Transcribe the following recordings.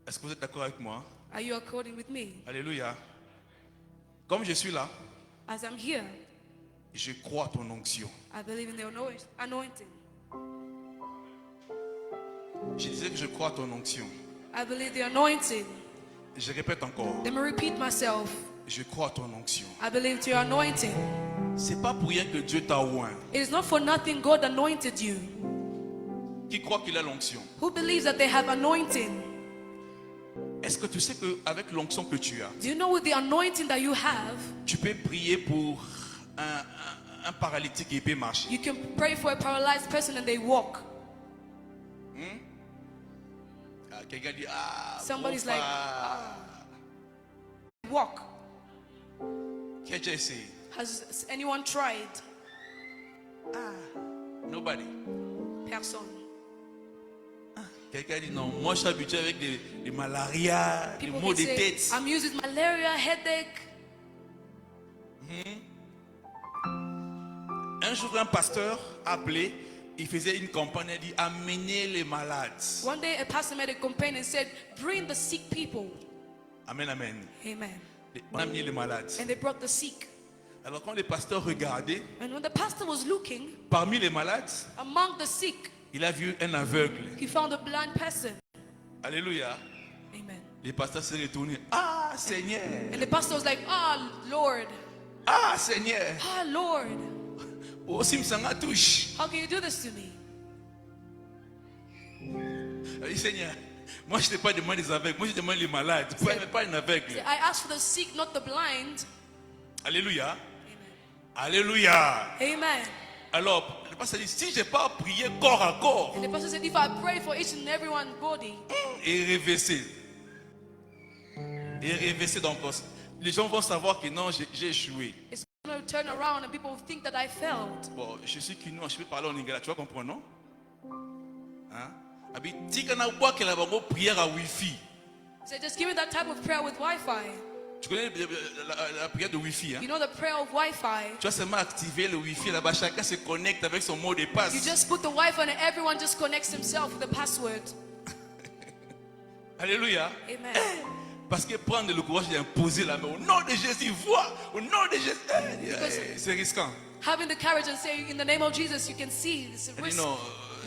Est-ce que vous êtes d'accord avec moi? Are you according with me? Alléluia. Comme je suis là, As I'm here, je crois à ton onction. I believe in the anointing. Je disais que je crois à ton onction. I believe the anointing. Je répète encore. Let me repeat myself. Je crois à ton onction. I believe to your anointing. C'est pas pour rien que Dieu t'a oint. It is not for nothing God anointed you. Qui croit qu'il a l'onction? Who believes that they have anointing? Est-ce que tu sais qu'avec l'onction que tu as, Do you know with the anointing that you have, tu peux prier pour un paralytique qui peut marcher? you can pray for a paralyzed person and they walk. Quelqu'un dit, Somebody's profa. Walk. Qui a déjà essayé? Has anyone tried? Nobody. Personne. Quelqu'un dit, non, moi je suis habitué avec des malarias, des People maux can de say, tête. I'm used with malaria, headache. Un jour, un pasteur a appelé, il faisait une campagne, il dit, amenez les malades. One day a pastor made a campaign and said, bring the sick people. Amen, amen. Amen. On a amené les malades. And they brought the sick. Alors quand le pasteur regardait, And when the pastor was looking, parmi les malades, among the sick, il a vu un aveugle. he found a blind person. Alléluia. Amen. Le pasteur s'est retourné. Ah, Seigneur. And the pastor was like, ah, Lord. Ah, Seigneur. Ah, Lord. Aussi, me touche. How can you do this to me? Il dit, Seigneur, moi je ne t'ai pas demandé des aveugles, moi je demande les malades. Pourquoi il n'y pas un aveugle? I asked for the sick, not the blind. Alléluia. Alléluia. Amen. Alors, le pasteur dit, si je n'ai pas prié corps à corps, And the pastor said, if I pray for each and every one body, et réveillé. Et réveillé donc, les gens vont savoir que non, j'ai échoué. it's going to turn around and people will think that I failed. Bon, je suis qu'une, je peux parler en anglais, tu vas comprendre, non? Hein? Abi, tika na bois que la bango prière à Wi-Fi. So just give me that type of prayer with Wi-Fi. Tu connais la prière de Wi-Fi, hein? You know the prayer of Wi-Fi. Tu vas seulement activer le Wi-Fi là-bas, chacun se connecte avec son mot de passe. You just put the Wi-Fi and everyone just connects himself with the password. Alléluia. Amen. Parce que prendre le courage d'imposer la main au nom de Jésus, vois, au nom de Jésus, c'est risquant. Having the courage and say, in the name of Jesus, you can see it's a Elle dit risk. non,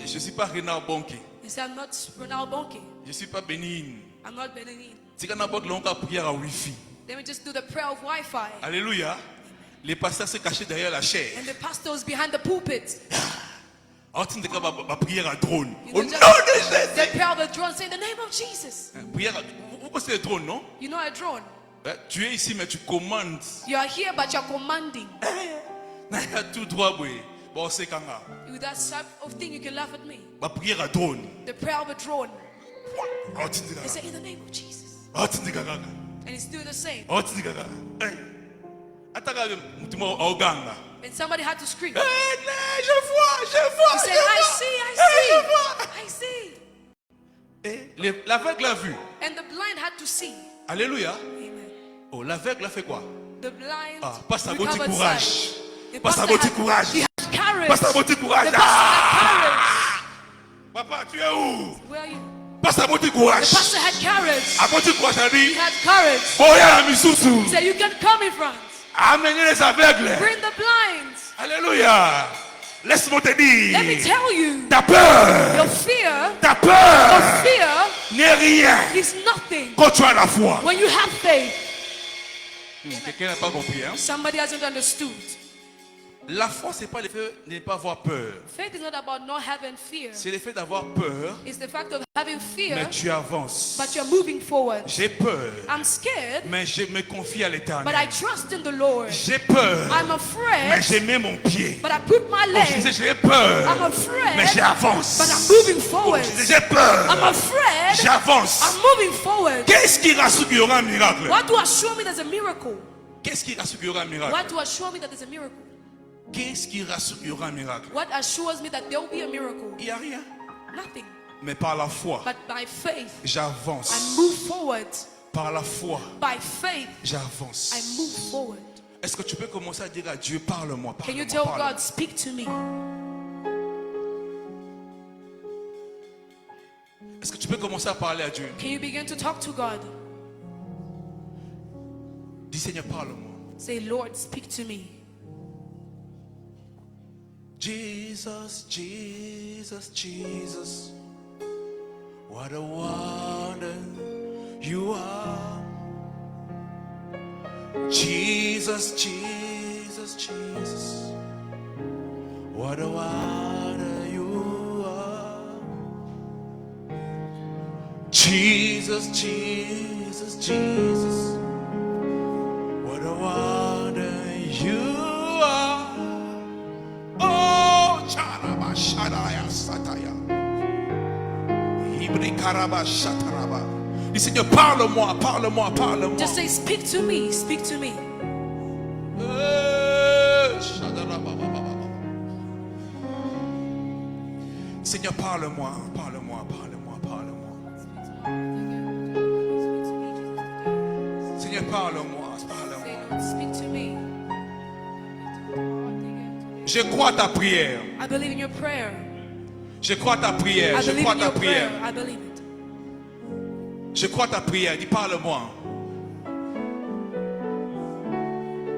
je ne suis pas Renard Bonke, You say, I'm not Ronald Bonke. je ne suis pas Bénin. I'm not Benin. Si on a pas de prière à Wi-Fi. Let me just do the prayer of Wi-Fi. Alléluia. Les pasteurs se cachaient derrière la chair. And the pastor is behind the pulpit. Alors, tu n'as pas ma prière à drone. You Au know, nom just- de Jésus. The prayer of the drone, say, in the name of Jesus. Prière à, vous connaissez le drone, non? You know a drone. Tu es ici, mais tu commandes. You are here, but you're commanding. Tout droit, oui. Bon, c'est quand même. With that type of thing, you can laugh at me. Ma prière à drone. The prayer of a drone. Oh, tu dis They gaga. say, in the name of Jesus. Oh, tu dis gaga. And it's doing the same. Oh, tu dis gaga. Attends, tu m'as au ganga. And somebody had to scream. Je vois, He said, I see, I see, I see. Et l'aveugle a vu. And the blind had to see. Alléluia. Amen. Oh, l'aveugle a fait quoi? The blind Ah, passe à votre recovered courage. sight. The Passe à pastor votre had- courage. He had courage. Passe à votre courage. The pastor had Papa, tu es où? courage. Where are you? Passe à votre The courage. pastor had courage. À votre courage, He ami. had courage. Boya la misusu. He said, you can come in front. Amenez les aveugles. Bring the blinds. Alléluia. Laisse-moi te Let me dire. tell you, Ta peur. your fear, Ta peur your fear n'est rien is nothing quand tu as la foi. when you have faith. Quelqu'un n'a pas compris, hein? Somebody hasn't understood. La foi, c'est pas le fait de ne pas avoir peur. Faith is not about not having fear. C'est le fait d'avoir peur, It's the fact of having fear, mais tu avances. but you're moving forward. J'ai peur, I'm scared, mais je me confie à but I l'Éternel. trust in the Lord. J'ai peur, I'm mais afraid, je mets mon pied. but I put my Je leg. disais, j'ai peur, I'm afraid, mais j'avance. but I'm moving forward. Je disais, j'ai peur, I'm afraid, j'avance. I'm moving forward. Qu'est-ce qui rassure qu'il y aura un miracle? What to assure me there's a miracle? Qu'est-ce qui rassure qu'il y aura un miracle? What to assure me that there's a miracle? Qu'est-ce qui rassure qu'il y aura un miracle? What assures me that there will be a miracle? Il n'y a rien. Nothing. Mais par la foi, But by faith, I j'avance. move forward. Par la foi, By faith, j'avance. I move forward. Est-ce que tu peux commencer à dire à Dieu, parle-moi, Can you parle-moi, tell parle-moi. God, speak to me? Est-ce Est-ce que tu peux commencer à parler à Dieu? Can you begin to talk to God? Dis Seigneur, parle-moi. Say, Lord, speak to me. Jesus, Jesus, Jesus, what a wonder you are. Jesus, Jesus, Jesus, what a wonder you are. Jesus, Jesus, Jesus, what a wonder you are. Oh, Charaba Shadaya Sataya. Ibri Karaba Shataraba. Dis Seigneur, parle-moi, parle-moi, parle-moi. Just say, speak to me, speak to me. Seigneur, parle-moi, parle-moi, parle-moi, parle-moi. Seigneur, parle-moi, Say, parle-moi. Lord, speak to me. Je crois ta prière. I believe in your prayer. Je crois ta prière. I Je believe crois in ta your prayer. prière. I believe it. Je crois ta prière. Dis, parle-moi.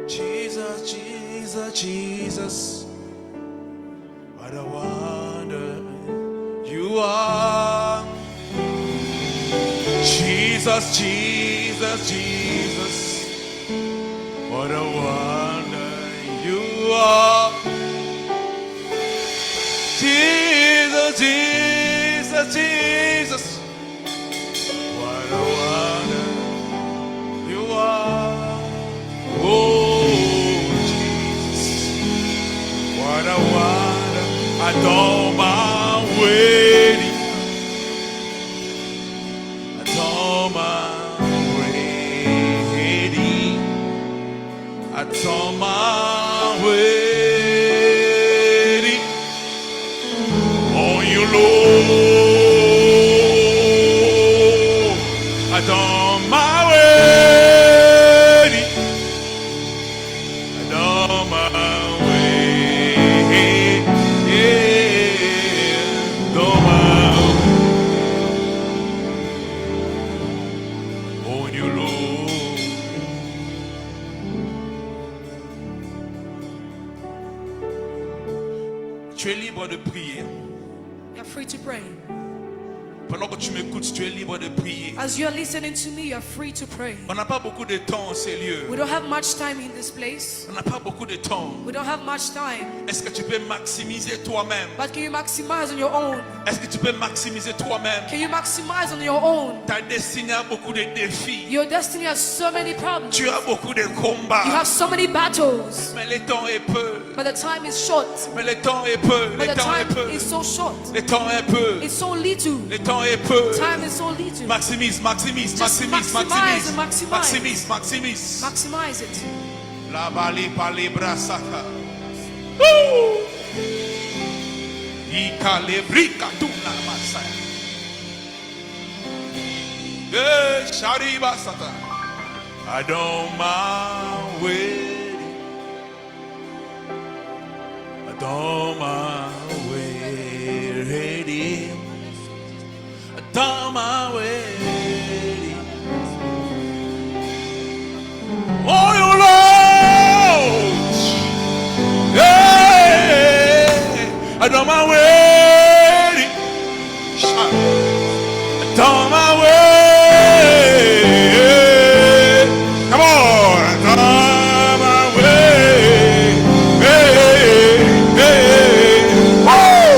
Jesus, Jesus, Jesus. What a wonder you are. Jesus, Jesus, Jesus. What a wonder you are. Jesus, Jesus, Jesus. What a wonder you are. Oh, Jesus. What a wonder. Adore my waiting. Adore my waiting. Adore my waiting. On you, Lord. Adore my waiting. Adore my waiting. Adore my on you, Lord. Tu es libre de prier. You're free to pray. Pendant que tu m'écoutes, tu es libre de prier. As you're listening to me, you're free to pray. On n'a pas beaucoup de temps en ces lieux. We don't have much time in this place. On n'a pas beaucoup de temps. We don't have much time. Est-ce que tu peux maximiser toi-même? But can you maximize on your own? Est-ce que tu peux maximiser toi-même? Can you maximize on your own? Ta destinée a beaucoup de défis. Your destiny has so many problems. Tu as beaucoup de You combats. have so many battles. Mais le temps est peu. But the time is short. Mais le temps est peu. But Le the temps est time peu. is so short. Le temps est peu. It's so little. Le temps est peu. Time is so little. Maximise, maximise, Just maximise, maximize maximise. and maximize. Maximise, maximise. Maximize it. La bali pali brasaka. Ikalebrika tuna masaya. Shariba sata. I don't mind waiting. I don't mind waiting. I don't mind waiting. Oh, you Lord. Yeah. I don't mind waiting. I don't mind waiting. Come on. I don't mind waiting. Oh.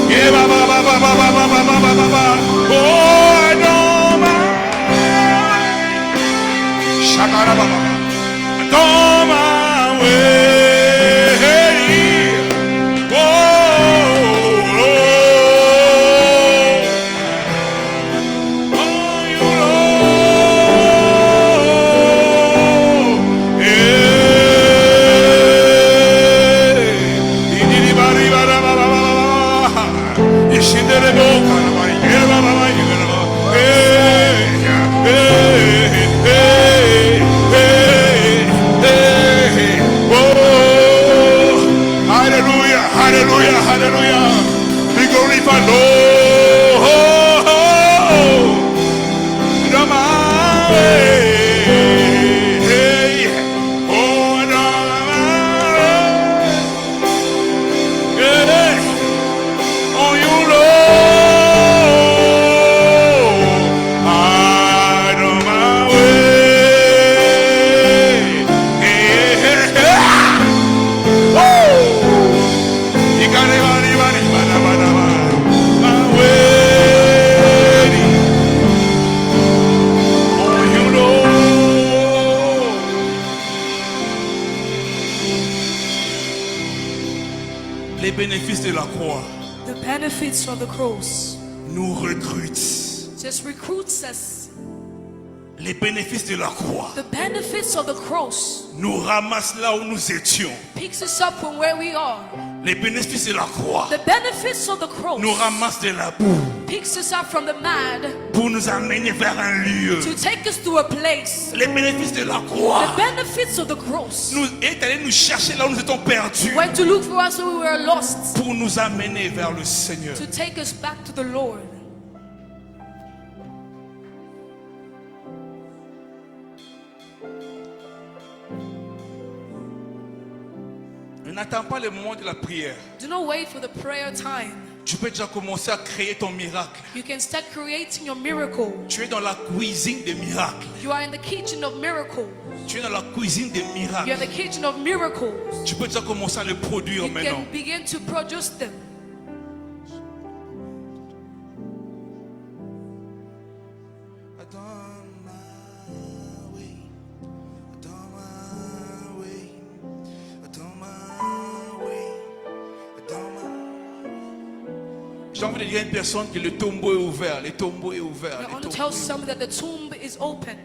Yeah, ba, ba, ba, ba, ba, ba, ba, ba, ba, ba, ba. Oh, I don't mind. Shakara, ba, ba, ba. I don't mind waiting. Oh. bénéfices de la croix The benefits of the cross nous recrutent. just recruits us. Les bénéfices de la croix The benefits of the cross nous ramassent là où nous étions. picks us up from where we are. Les bénéfices de la croix The benefits of the cross nous ramassent de la boue picks us up from the mad pour nous amener vers un lieu. to take us to a place. Les bénéfices de la The croix benefits of the cross nous est allé nous chercher là où nous étions perdus went to look for us when we were lost, pour nous amener vers le Seigneur. to take us back to the Lord. Ne n'attends pas le moment de la prière. Do not wait for the prayer time. Tu peux déjà commencer à créer ton miracle. You can start creating your miracle. Tu es dans la cuisine des miracles. You are in the kitchen of miracles. Tu es dans la cuisine des You are in miracles. the kitchen of miracles. Tu peux déjà commencer à le produire You maintenant. can begin to produce them. J'ai envie de dire à une personne que le tombeau est ouvert. Le tombeau est ouvert. I Le want to tombeau tell est somebody that the tomb is open.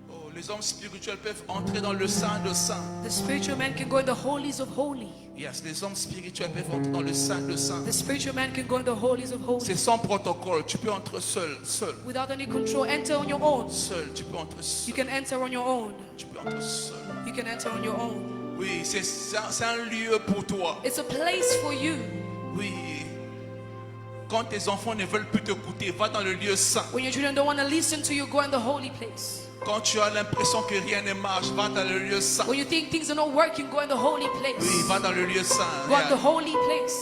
Oh, les hommes spirituels peuvent entrer dans le Saint de Saints. The spiritual man can go in the holies of holy. Yes, les hommes spirituels peuvent entrer dans le Saint de Saints. The spiritual man can go in the holies of C'est holy. sans protocole. Tu peux entrer seul, seul, Without any control, enter on your own. seul. Tu peux entrer You seul. can enter on your own. Tu peux entrer seul. You can enter on your own. Oui, c'est un lieu pour toi. It's a place for you. Oui. Quand tes enfants ne veulent plus t'écouter, va dans le lieu saint. When your children don't want to listen to you, go in the holy place. Quand tu as l'impression que rien ne marche, va dans le lieu saint. When you think things are not working, go in the holy Oui, place. va dans le lieu saint. Go in the holy place.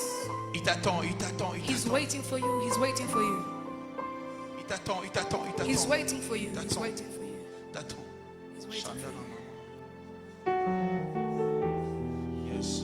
Il t'attend, il t'attend, il He's t'attend. waiting for you. He's waiting for you. Il t'attend, il t'attend, il He's t'attend. waiting for you. He's waiting for you. T'attends. He's waiting for you. Yes.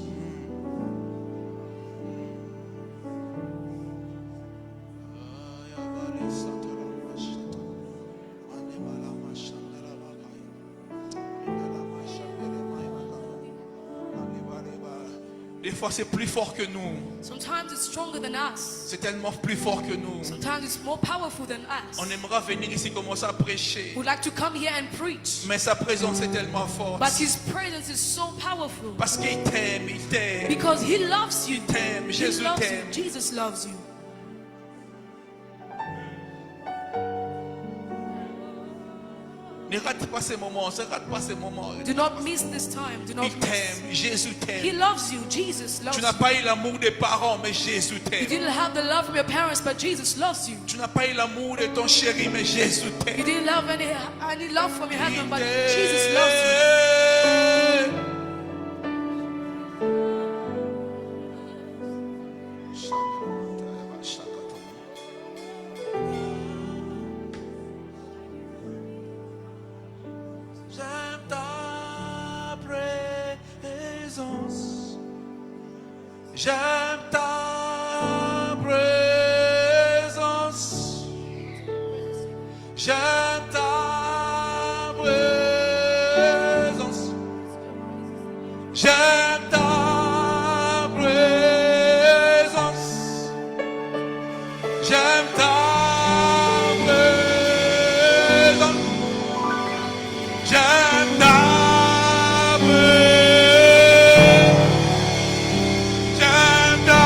Des fois, c'est plus fort que nous. Sometimes it's stronger than us. C'est tellement plus fort que nous. Sometimes it's more powerful than us. On aimerait venir ici commencer à prêcher. We'd like to come here and preach. Mais sa présence est tellement forte. But His presence is so powerful. Parce qu'il t'aime, il t'aime. Because He loves you. Il t'aime, He Jésus loves you. t'aime. Jesus loves you. Ne rate pas ces moments, ne rate pas ces moments. Do not miss this time. Do not Il miss. t'aime, Jésus He t'aime. loves you. Jesus loves Tu you. n'as pas eu l'amour des parents, mais Jésus You t'aime. didn't have the love from your parents, but Jesus loves you. Tu n'as pas eu l'amour de ton chéri, mais Jésus You t'aime. didn't have any love from your husband, Il but Jesus loves you. t'aime. J'aime ta présence. J'aime ta présence. J'aime ta présence. J'aime ta présence. J'aime ta présence. J'aime ta présence. J'aime ta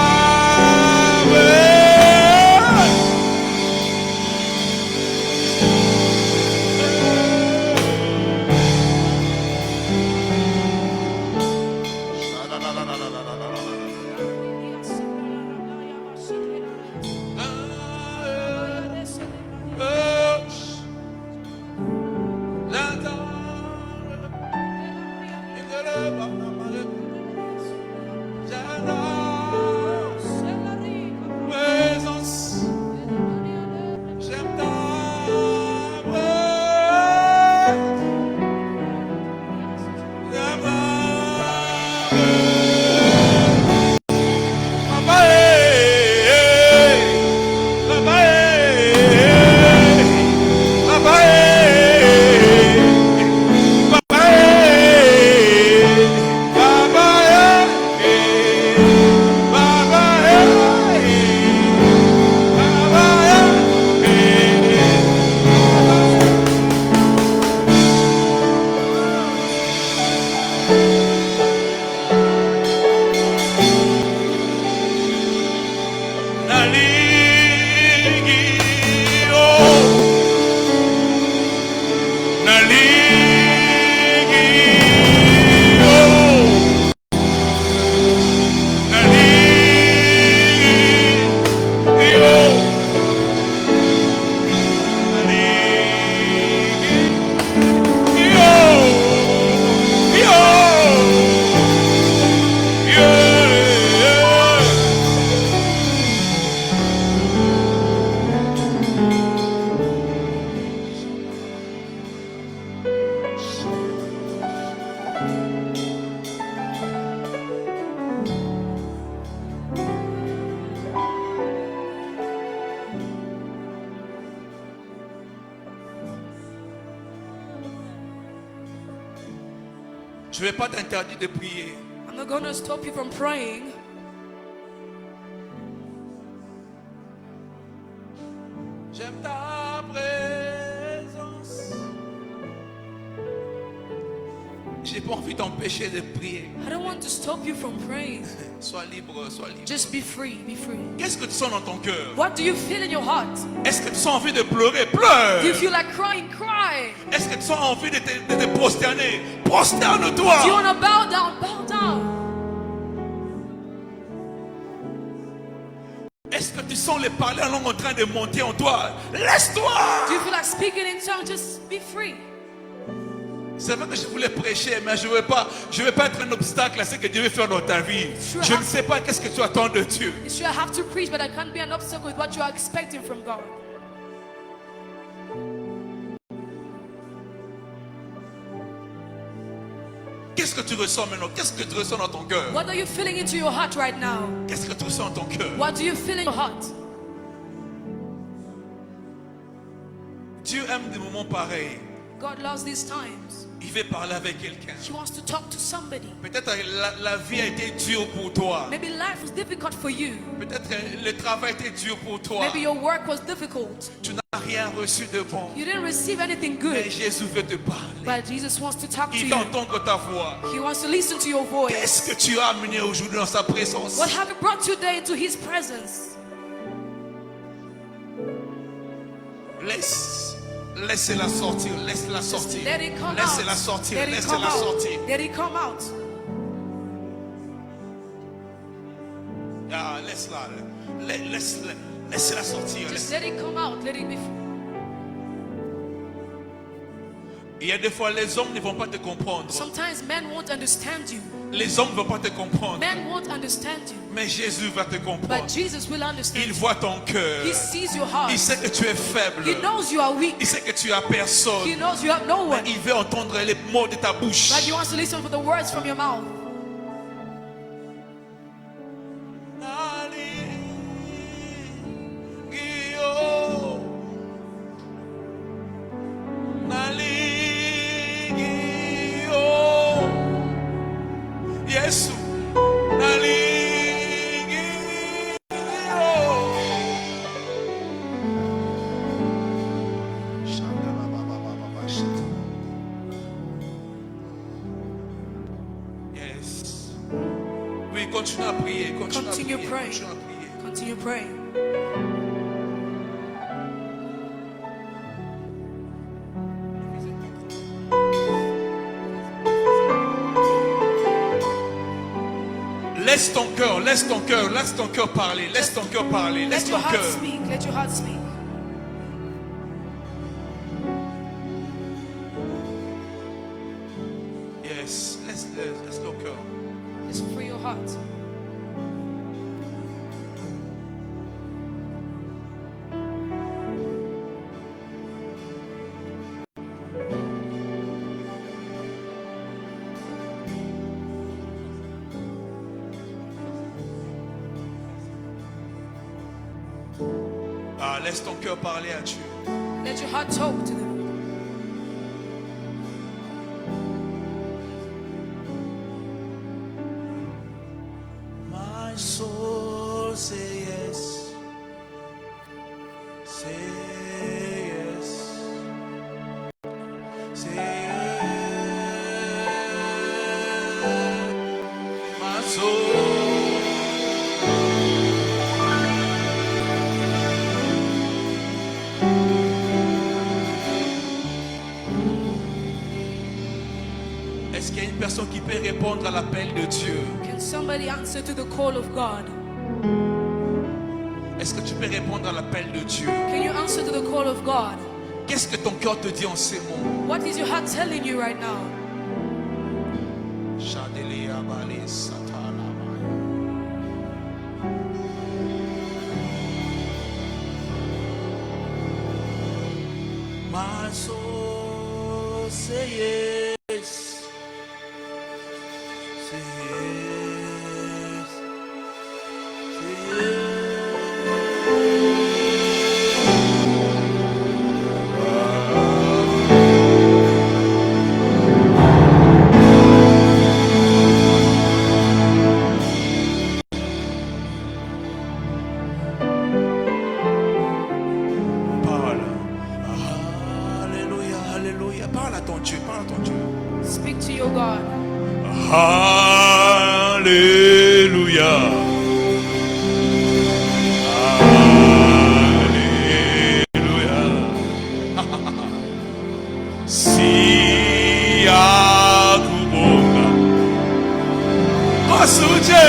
Je ne vais pas t'interdire de prier. I'm not going to stop you from praying. J'aime ta présence. J'ai pas envie d'empêcher de prier. I don't want to stop you from praying. Sois libre, sois libre. Just be free, be free. Qu'est-ce que tu sens dans ton cœur? What do you feel in your heart? Est-ce que tu sens envie de pleurer? Pleure! Do you feel like crying? Cry. Est-ce que tu sens envie de te prosterner? Prosterne-toi! Do you want to bow down? Bow down. Est-ce que tu sens les parler en langue en train de monter en toi? Laisse-toi! Do you feel like speaking in tongues? Just be free. C'est vrai que je voulais prêcher, mais je ne vais pas être un obstacle à ce que Dieu veut faire dans ta vie. Je ne sais pas qu'est-ce que tu attends de Dieu. It's true, I have to preach, but I can't be an obstacle with what you are expecting from God. Qu'est-ce que tu ressens maintenant? Qu'est-ce que tu ressens dans ton cœur? What are you feeling into your heart right now? Qu'est-ce que tu ressens dans ton cœur? What do you feel in your heart? Dieu aime des moments pareils. God loves these times. Il veut parler avec quelqu'un. He wants to talk to somebody. Peut-être la vie a été dure pour toi. Maybe life was difficult for you. Peut-être le travail a été dur pour toi. Maybe your work was difficult. Tu n'as rien reçu de bon. You didn't receive anything Mais good. Jésus veut te parler. But Jesus wants to talk to Il you. veut entendre ta voix. He wants to listen to your voice. Qu'est-ce que tu as amené aujourd'hui dans sa présence? What have you brought today into His presence? Laissez-la sortir, laisse-la sortir. Let it come Laissez-la out. sortir, Let it laissez-la come out. sortir. Let it come out. Ah, laisse-la. Laissez-la sortir. Just let it come out. Let it be free. Il y a des fois, les hommes ne vont pas te comprendre. Sometimes men won't understand you. Les hommes ne vont pas te comprendre. Men won't understand you. Mais Jésus va te But comprendre. Jesus will understand Il you. voit ton cœur. He sees your heart. Il sait que tu es faible. He knows you are weak. Il sait que tu as personne. He knows you have no Mais one. il veut entendre les mots de ta bouche. But He wants to listen for the words from your mouth. Yesu. Yes. Oui, continue à prier. Continue à Continue prier. praying. Continue à prier. Continue praying. Laisse ton cœur, laisse ton cœur, laisse ton cœur parler, laisse ton cœur parler, laisse Let ton your heart cœur. speak. Let your heart speak. Yes, laisse ton cœur. Just free your heart. Ah, laisse ton cœur parler à Dieu. Let your heart talk to them. My soul say yes. Say yes. Say yes. My soul. Est-ce qu'il y a une personne qui peut répondre à l'appel de Dieu? Can somebody answer to the call of God? Est-ce que tu peux répondre à l'appel de Dieu? Can you answer to the call of God? Qu'est-ce que ton cœur te dit en ces moments? What is your heart telling you right now? My soul say yes. Say yes. Say yes. Parle. Alléluia, alléluia. Parle à ton Dieu, parle à ton Dieu. Speak to your God. Alléluia. Alléluia. Si akubonga Masu Jesu.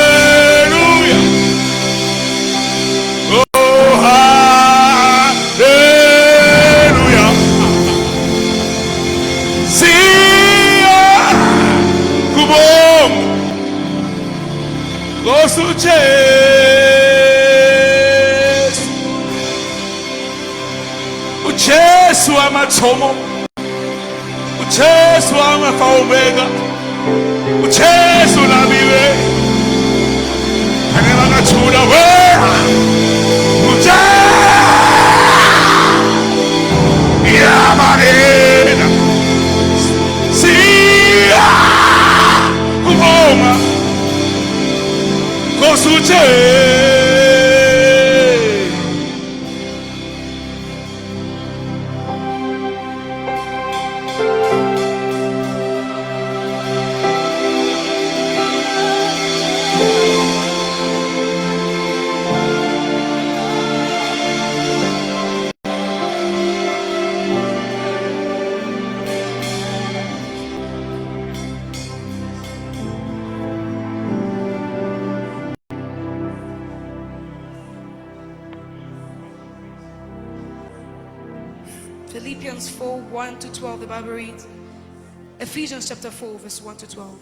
Alléluia. Oh, alléluia. Si akubonga Masu Jesu. Ujesu amathomo, uJesu alpha omega, uJesu nabiwe angela ngathula we uJesu yamarena siya kubonga Nkosi uJesu. Philippians 4, 1 to 12, the Bible reads. Ephesians chapter 4, verse 1 to 12.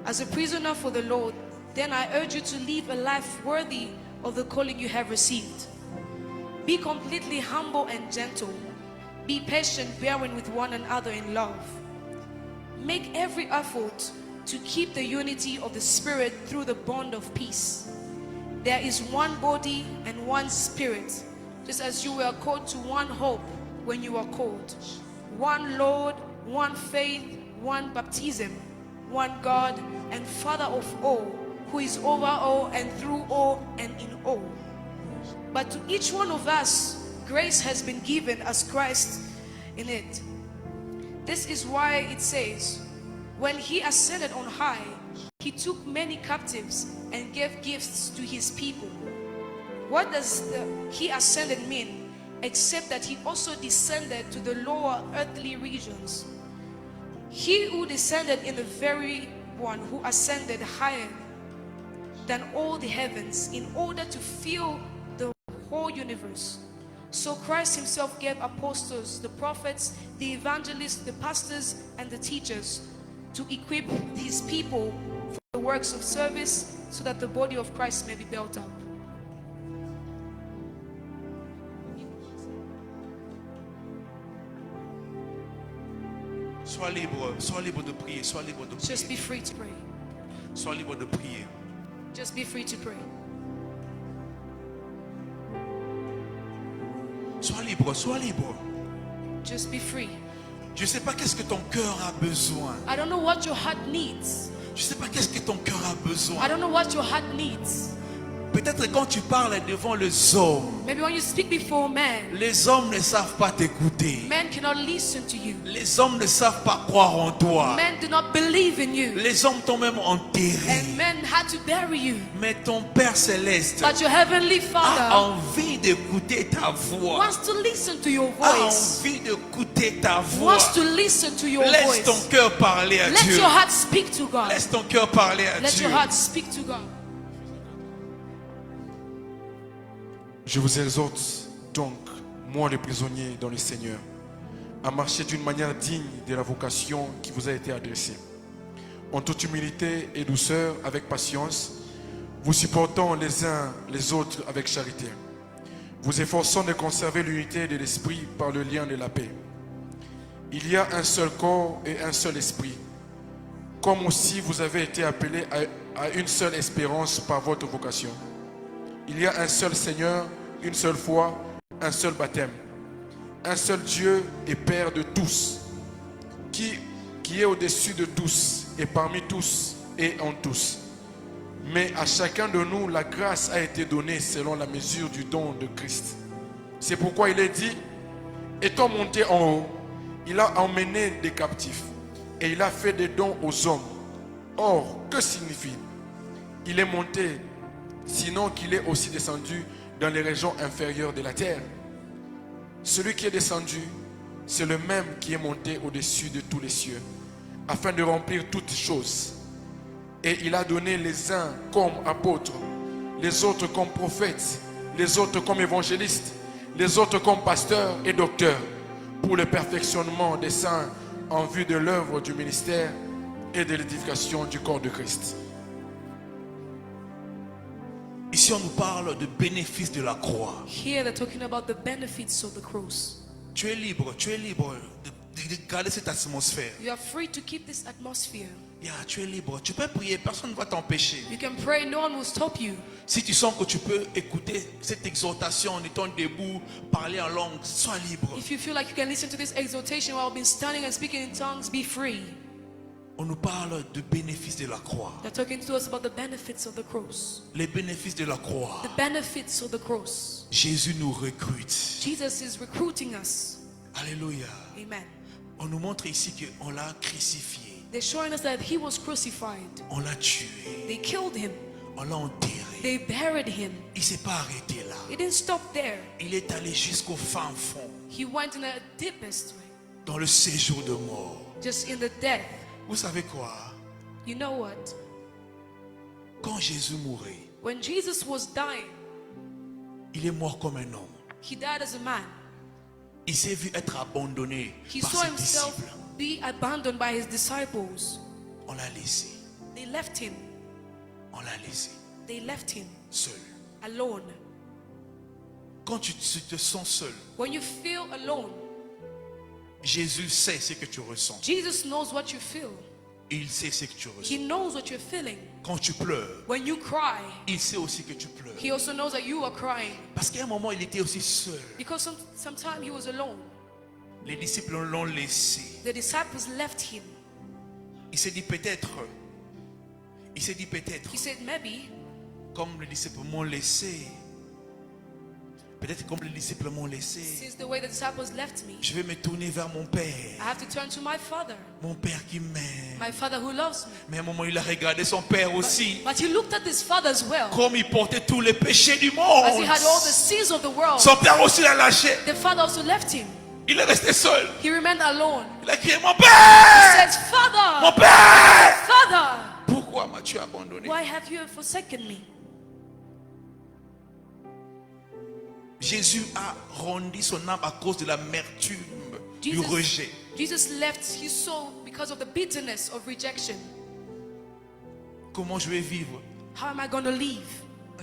As a prisoner for the Lord, then I urge you to live a life worthy of the calling you have received. Be completely humble and gentle. Be patient, bearing with one another in love. Make every effort to keep the unity of the Spirit through the bond of peace. There is one body and one Spirit, just as you were called to one hope when you were called. One Lord, one faith, one baptism, one God and Father of all, who is over all and through all and in all. But to each one of us, grace has been given as Christ in it. This is why it says, when he ascended on high, he took many captives and gave gifts to his people. What does he ascended mean, except that he also descended to the lower earthly regions? He who descended in the very one who ascended higher than all the heavens in order to fill the whole universe. So Christ himself gave apostles, the prophets, the evangelists, the pastors, and the teachers to equip his people for the works of service so that the body of Christ may be built up. Sois libre de prier, sois libre de Just be prier. free to pray. Sois libre de prier. Just be free to pray. Sois libre, sois libre. Just be free. Je ne sais pas qu'est-ce que ton cœur a besoin. I don't know what your heart needs. Je ne sais pas qu'est-ce que ton cœur a besoin. I don't know what your heart needs. Peu Peut-être quand tu parles devant les hommes, Maybe when you speak before men, les hommes ne savent pas t'écouter. men cannot listen to you. Les hommes ne savent pas croire en toi. Men do not believe in you. Les hommes t'ont même enterré. And men had to bury you. Mais ton Père Céleste But your heavenly a Father envie d'écouter ta voix. wants to listen to your A voice. envie d'écouter ta voix. Wants to listen to your Laisse ton voice. cœur parler à Let Dieu. your heart speak to God. Laisse ton cœur parler à Let Dieu. your heart speak to God. Je vous exhorte donc, moi le prisonnier dans le Seigneur, à marcher d'une manière digne de la vocation qui vous a été adressée, en toute humilité et douceur, avec patience, vous supportant les uns les autres avec charité, vous efforçant de conserver l'unité de l'esprit par le lien de la paix. Il y a un seul corps et un seul esprit, comme aussi vous avez été appelés à une seule espérance par votre vocation. Il y a un seul Seigneur, une seule foi, un seul baptême, un seul Dieu et Père de tous, qui est au-dessus de tous et parmi tous et en tous. Mais à chacun de nous, la grâce a été donnée selon la mesure du don de Christ. C'est pourquoi il est dit, étant monté en haut, il a emmené des captifs et il a fait des dons aux hommes. Or, que signifie? Il est monté, sinon qu'il est aussi descendu dans les régions inférieures de la terre. Celui qui est descendu, c'est le même qui est monté au-dessus de tous les cieux, afin de remplir toutes choses. Et il a donné les uns comme apôtres, les autres comme prophètes, les autres comme évangélistes, les autres comme pasteurs et docteurs, pour le perfectionnement des saints en vue de l'œuvre du ministère et de l'édification du corps de Christ. Ici, on nous parle de bénéfices de la croix. Here they're talking about the benefits of the cross. Tu es libre de garder cette atmosphère. You are free to keep this atmosphere. Yeah, tu es libre. Tu peux prier, personne ne va t'empêcher. You can pray, no one will stop you. Si tu sens que tu peux écouter cette exhortation en étant debout, parler en langue, sois libre. If you feel like you can listen to this exhortation while being standing and speaking in tongues, be free. On nous parle de bénéfices de la croix. They're talking to us about the benefits of the cross. Les bénéfices de la croix. The benefits of the cross. Jésus nous recrute. Jesus is recruiting us. Alléluia. Amen. On nous montre ici qu'on l'a crucifié. They're showing us that he was crucified. On l'a tué. They killed him. On l'a enterré. They buried him. Il ne s'est pas arrêté là. He didn't stop there. Il est allé jusqu'au fin fond, He went in the deepest way, dans le séjour de mort. just in the death. Vous savez quoi? You know what? Quand Jésus mourait, When Jesus was dying, il est mort comme un homme. he died as a man. Il s'est vu être abandonné He par saw ses himself disciples. be abandoned by his disciples. On l'a laissé. They left him. On l'a laissé They left him seul. alone. Quand tu te sens seul, When you feel alone, Jésus sait ce que tu ressens. Jesus knows what you feel. Il sait ce que tu ressens. He knows what you're feeling. Quand tu pleures, When you cry, il sait aussi que tu pleures. he also knows that you are crying. Parce qu'à un moment, il était aussi seul. Because sometime he was alone. Les disciples l'ont laissé. The disciples left him. Il s'est dit peut-être, He said, maybe, comme les disciples m'ont laissé, peut-être comme les disciples m'ont laissé, since the way the disciples left me, je vais me tourner vers mon Père. I have to turn to my Father. Mon Père qui m'aime. My Father who loves me. Mais à un moment, il a regardé son Père aussi. But he looked at his Father as well. Comme il portait tous les péchés du As monde. he had all the sins of the world. Son Père aussi l'a lâché. The Father also left him. Il est resté seul. He remained alone. Il a crié, mon He Père! said, Father, Mon Père! Father, Pourquoi m'as-tu abandonné? why have you forsaken me? Jésus a rendu son âme à cause de l'amertume du rejet. Jesus left his soul because of the bitterness of rejection. Comment je vais vivre? How am I going to live?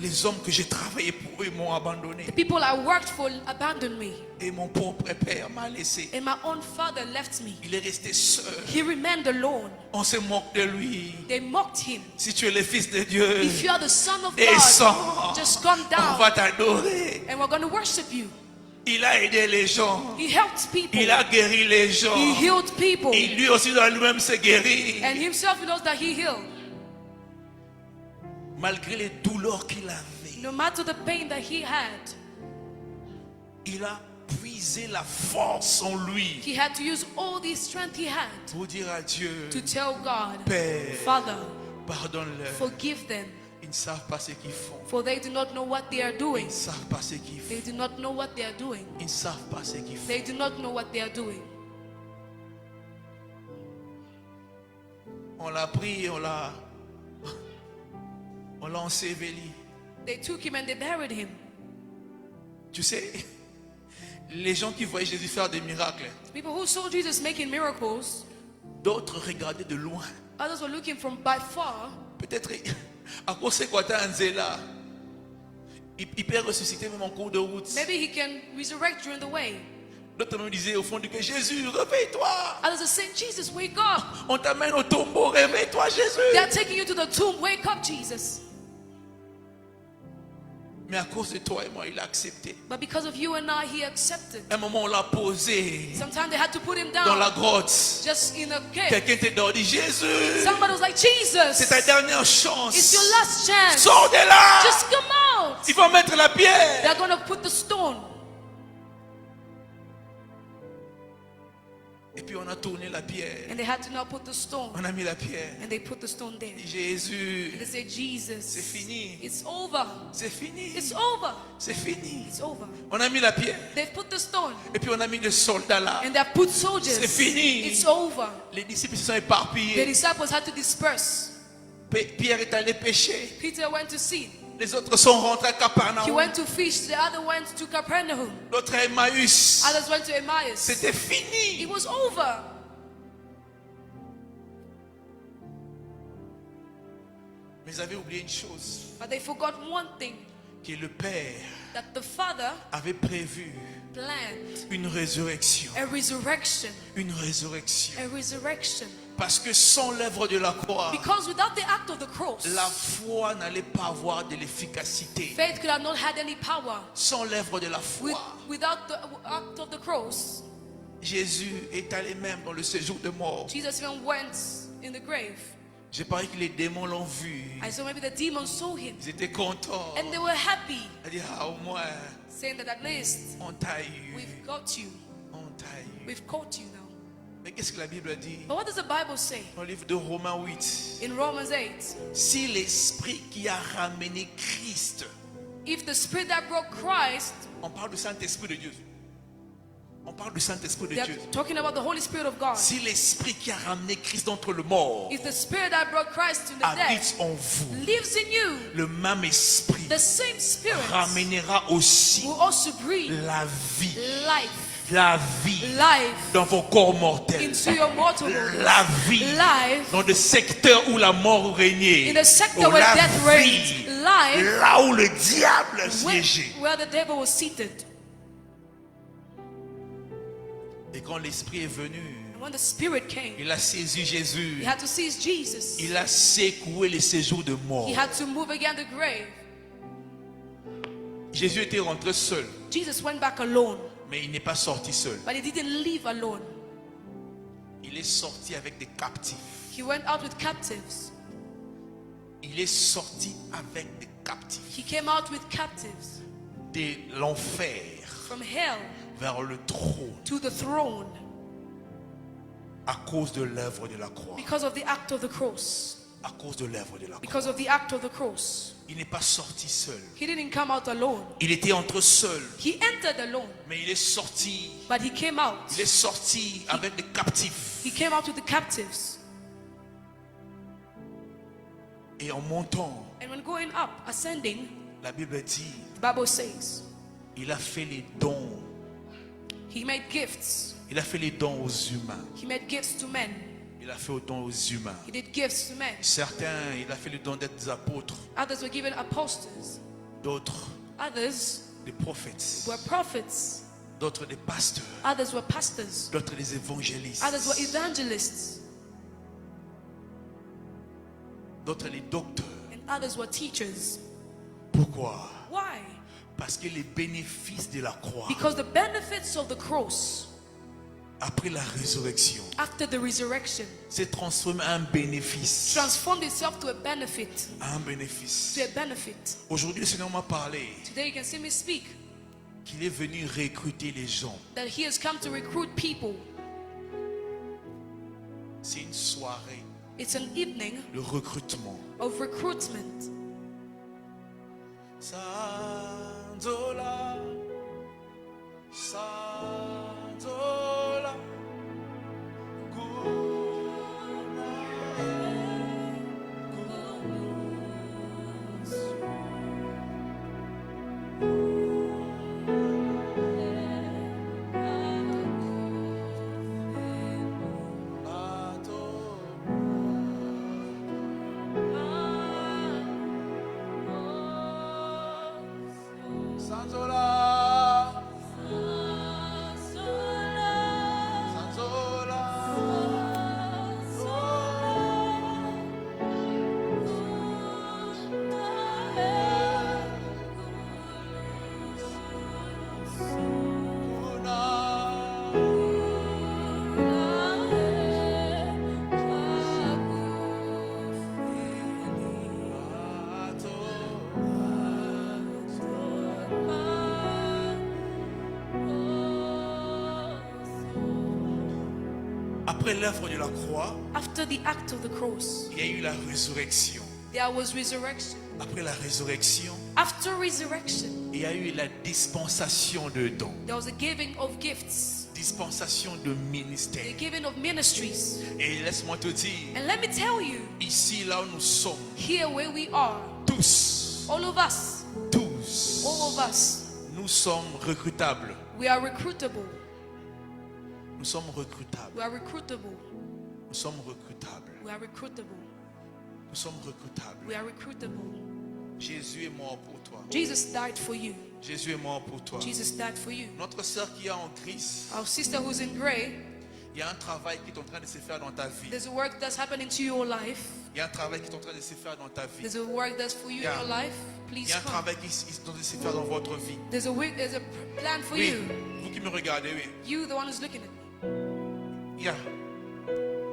Les hommes que j'ai travaillé pour eux m'ont abandonné. The people I worked for abandoned me. Et mon propre père m'a laissé. And my own father left me. Il est resté seul. He remained alone. On se moque de lui. They mocked him. Si tu es le fils de Dieu, If you are the son of descends. God, just come On down va t'adorer. and we're going to worship you. Il a aidé les gens. He helped people. Il a guéri les gens. He healed people. Et lui aussi dans lui-même s'est guéri. And himself knows that he healed. Malgré les douleurs qu'il avait. No matter the pain that he had, il a puisé la force en lui he had to use all the strength he had pour dire à Dieu, to tell God, Père, Father, pardonne-leur. forgive them, Ils ne savent pas ce qu'ils font. for they do not know what they are Ils doing. ne savent pas ce qu'ils They font. do not know what they are doing. Ils ne savent pas ce qu'ils font. They do not know what they are doing. On l'a pris, on l'a enseveli. They took him and they buried him. Tu sais, les gens qui voyaient Jésus faire des miracles, People who saw Jesus making miracles, d'autres regardaient de loin. others were looking from by far. Peut-être à cause de quoi Nzela, il peut ressusciter même en cours de route. Maybe he can resurrect during the way. D'autres me disaient au fond du cœur, Jésus, réveille-toi. Others are saying, Jesus, wake up. On t'amène au tombeau, réveille-toi, Jésus. They are taking you to the tomb. Wake up, Jesus. Mais à cause de toi et moi, il a accepté. But because of you and I, he accepted. À un moment, on l'a posé Sometimes they had to put him dans la down, grotte. just in a cave. Quelqu'un était dehors, dit Jésus, Somebody was like, c'est ta Jesus, dernière chance. it's your last chance. Sors de là. Just come out. Il faut mettre la pierre. They're going to put the stone. Et puis on a tourné la pierre. And they had to now put the stone. On a mis la pierre. And they put the stone there. Jésus, And they said, c'est Jesus, fini. it's over. C'est fini. It's over. C'est fini. It's over. On a mis la pierre. They've put the stone. Et puis on a mis des soldats là. And they've put soldiers. C'est fini. It's over. Les disciples se sont The éparpillés. disciples had to disperse. Pierre est allé pêcher. Peter went to sea. Les autres sont rentrés à He Capernaum. went to fish. The other went to Capernaum. L'autre à Emmaüs. Others went to Emmaus. C'était fini. It was over. Mais ils avaient oublié une chose. But they forgot one thing, Que le Père that the Father avait prévu planned une résurrection. a resurrection. Une résurrection. A resurrection. Parce que sans l'œuvre de la croix, Because without the act of the cross, la foi n'allait pas avoir de l'efficacité. faith could have not had any power. Sans l'œuvre de la foi, Without the act of the cross, Jésus est allé même dans le séjour de mort. Jesus even went in the grave. J'ai parié que les démons l'ont vu. I saw maybe the demons saw him Ils étaient contents. and they were happy, Ils dit ah, au moins, saying that at least on t'a eu. we've got you. On t'a eu. We've caught you now. Mais qu'est-ce que la Bible dit? But what does the Bible say Dans le livre de Romains 8. in Romans 8? Si l'esprit qui a ramené Christ, If the spirit that brought Christ, on parle du Saint-Esprit de Dieu. On parle du Saint-Esprit de they're Dieu. talking about the Holy Spirit of God. Si l'esprit qui a ramené Christ d'entre le mort If the spirit that brought Christ to the dead habite en vous, lives in you, le même esprit the same spirit ramènera aussi will also breathe la vie. life, La vie life dans vos corps mortels. into your mortal body. La vie Life dans le secteur où la mort régnait. in the sector Oh, where la death vie reigned. Life là où le diable siégeait. where the devil was seated. Et quand l'esprit est venu, And when the spirit came, il a saisi Jésus. he had to seize Jesus. Il a secoué les séjours de mort. He had to move again the grave. Jésus était rentré seul, Jesus went back alone, mais il n'est pas sorti seul. but he didn't leave alone. Il est sorti avec des captifs. He went out with captives. Il est sorti avec des captifs. He came out with captives De l'enfer from hell vers le trône to the throne à cause de l'œuvre de la croix. because of the act of the cross. À cause de l'œuvre de la croix. Because of the act of the cross. Il n'est pas sorti seul. He didn't come out alone. Il était entre seuls, He entered alone, mais il est sorti. but he came out. Il est sorti avec des captifs. He came out with the captives. Et en montant, And when going up, ascending, la Bible dit, the Bible says, il a fait les dons. he made gifts. Il a fait les dons aux humains. He made gifts to men. Il a fait autant aux humains. He did gifts to men. Certains, il a fait le don d'être des apôtres. Others were given apostles. D'autres, Others des prophètes. were prophets. D'autres, des pasteurs. Others were pastors. D'autres, des évangélistes. Others were evangelists. D'autres, les docteurs. And others were teachers. Pourquoi? Why? Parce que les bénéfices de la croix Because the benefits of the cross après la résurrection, after the resurrection, s'est transformé en un bénéfice. transformed itself to a benefit. Un bénéfice. To a benefit. Aujourd'hui, le Seigneur m'a parlé Today you can see me speak qu'il est venu recruter les gens. that he has come to recruit people. C'est une soirée It's an evening de recrutement. of recruitment. Sanzola, Sanzola, Sanzola, Après l'œuvre de la croix, After the act of the cross, il y a eu la résurrection. there was resurrection. Après la résurrection, After resurrection, il y a eu la dispensation de dons, there was a giving of gifts, dispensation de the ministère. giving of ministries. Et laisse-moi te dire, And let me tell you, ici là où nous sommes, here where we are, tous, all of us, tous, all of us, nous sommes recrutables. we are recruitable. Nous sommes recrutables. We are recruitable. Nous sommes recrutables. We are recruitable. Nous sommes recrutables. We are recruitable. Jésus est mort pour toi. Jesus died for you. Jésus est mort pour toi. Jesus died for you. Notre sœur qui est en Christ, Our sister who's in gray, il y a un travail qui est en train de se faire dans ta vie. there's a work that's happening to your life. Il y a un travail qui est en train de se faire dans ta vie. There's a work that's for you in Yeah. your life. Il Please y a un come. travail qui est en train de se faire dans votre vie. There's a plan for Oui, you. vous qui me regardez, oui. You, the one who's looking at me. Il y a-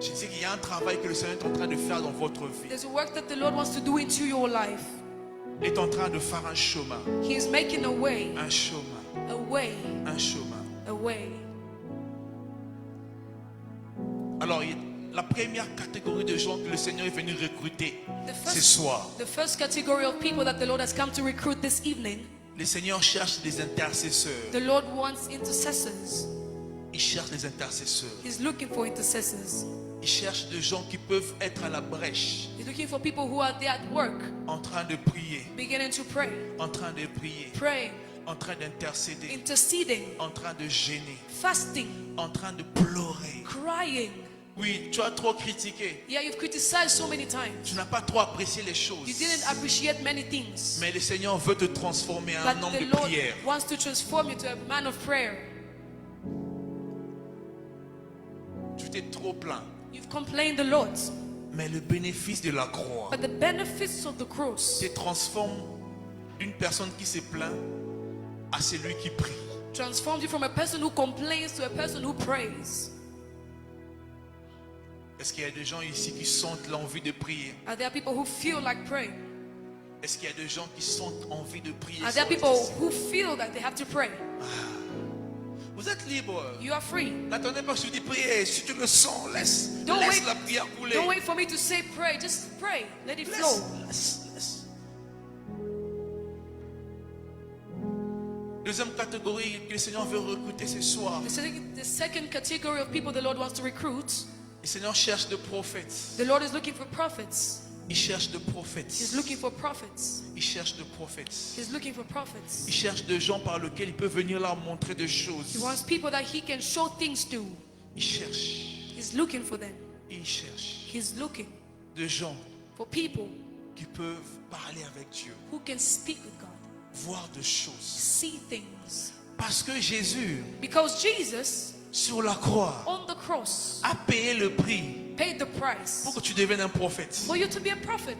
Je dis qu'il y a un travail que le Seigneur est en train de faire dans votre vie. There's a work that the Lord wants to do into your life. Il est en train de faire un chemin. He is making a way, Un chemin. a way, Un chemin. a way. Alors, la première catégorie de gens que le Seigneur est venu recruter The ce soir, the first category of people that the Lord has come to recruit this evening, le Seigneur cherche des intercesseurs. the Lord wants intercessors. Il cherche des intercesseurs. He's looking for intercessors. Il cherche des gens qui peuvent être à la brèche, He's looking for people who are there at work, en train de prier, beginning to pray, en train de prier, praying, en train d'intercéder, interceding, en train de gêner, fasting, en train de pleurer. crying. Oui, tu as trop critiqué. Yeah, you've criticized so many times. Tu n'as pas trop apprécié les choses. You didn't appreciate many things. Mais le Seigneur veut te transformer en But un homme the de Lord prière. wants to transform you to a man of prayer. Tu t'es trop plaint. You've complained a lot. Mais le bénéfice de la croix But the benefits of the cross te transforme d'une personne qui se plaint à celui qui prie. transformed you from a person who complains to a person who prays. Est-ce qu'il y a des gens ici qui sentent l'envie de prier? Are there people who feel like praying? Est-ce qu'il y a des gens qui sentent envie de prier? Are there people who feel that they have to pray? Vous êtes libre. You are free. N'attendez pas que je dis prier. Si tu le sens, laisse Don't wait. la prière couler. Don't wait for me to say pray. Just pray. Let it flow. Laisse. Deuxième catégorie que le Seigneur veut recruter ce soir. The second category of people the Lord wants to recruit, Le Seigneur cherche des prophètes. the Lord is looking for prophets. Il cherche des prophètes. He's looking for prophets. Il cherche des prophètes. He's looking for prophets. Il cherche des gens par lesquels il peut venir leur montrer des He choses. wants people that he can show things to. Il cherche. He's looking for them. Il cherche He's looking des gens for people qui peuvent parler avec Dieu, who can speak with God, voir des choses. see things. Parce que Jésus, Because Jesus, sur la croix, on the cross, a payé le prix paid the price pour que tu deviennes un prophète. for you to be a prophet.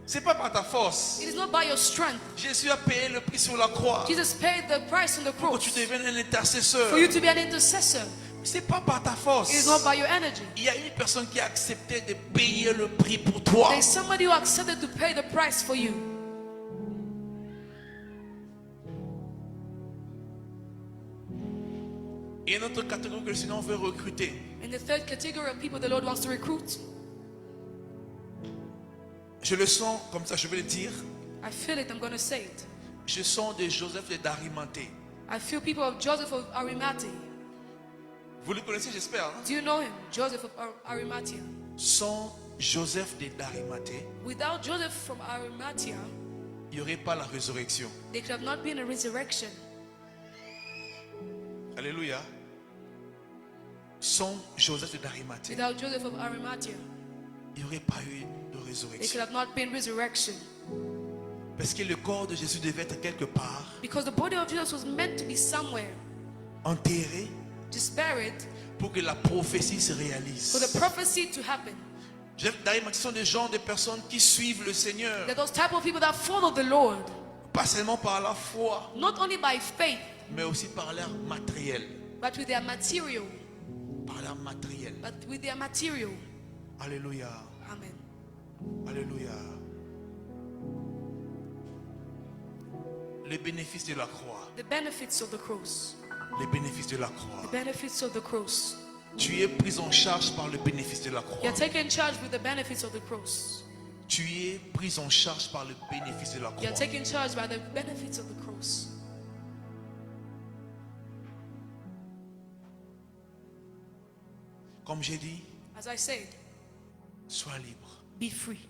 C'est pas par ta force. It is not by your strength. Jésus a payé le prix sur la croix Jesus paid the price on the pour que cross tu deviennes un intercesseur. for you to be an intercessor. C'est pas par ta It is force. not by your energy. Il y a une personne qui a accepté de payer le prix pour toi. There is somebody who accepted to pay the price for you. Et une autre catégorie que le Seigneur veut recruter. In the third category of people the Lord wants to recruit, Je le sens comme ça, je vais le dire. I feel it, I'm going to say it. Je sens de Joseph et d'Arimathée. I feel people of Joseph of Arimathea. Vous le connaissez, j'espère. Hein? Do you know him? Joseph of Arimathea. Sans Joseph d'Arimathée, Without Joseph from Arimathea, il n'y aurait pas la résurrection. there could have not been a resurrection. Alléluia. Sans Joseph d'Arimathée, Without Joseph of Arimathea, il n'y aurait pas eu de there could résurrection. have not been resurrection. Parce que le corps de Jésus devait être quelque part, Because the body of Jesus was meant to be somewhere, enterré, just buried, pour que la prophétie se for the réalise. prophecy to happen. Joseph d'Arimathée sont des gens, des personnes qui suivent le Seigneur. They're those type of people that follow the Lord, Pas seulement par la foi, not only by faith, mais aussi par leur matériel. but with their material. Par leur matériel. But with their material. Alléluia. Amen. Alléluia. Les bénéfices de la croix. The benefits of the cross. Les bénéfices de la The croix. benefits of the cross. Tu es pris en charge par le bénéfice de la You're croix. taken charge with the benefits of the cross. Tu es pris en charge par le bénéfice de la You're croix. taken charge by the benefits of the cross. Comme j'ai dit, As I said, sois libre. be free.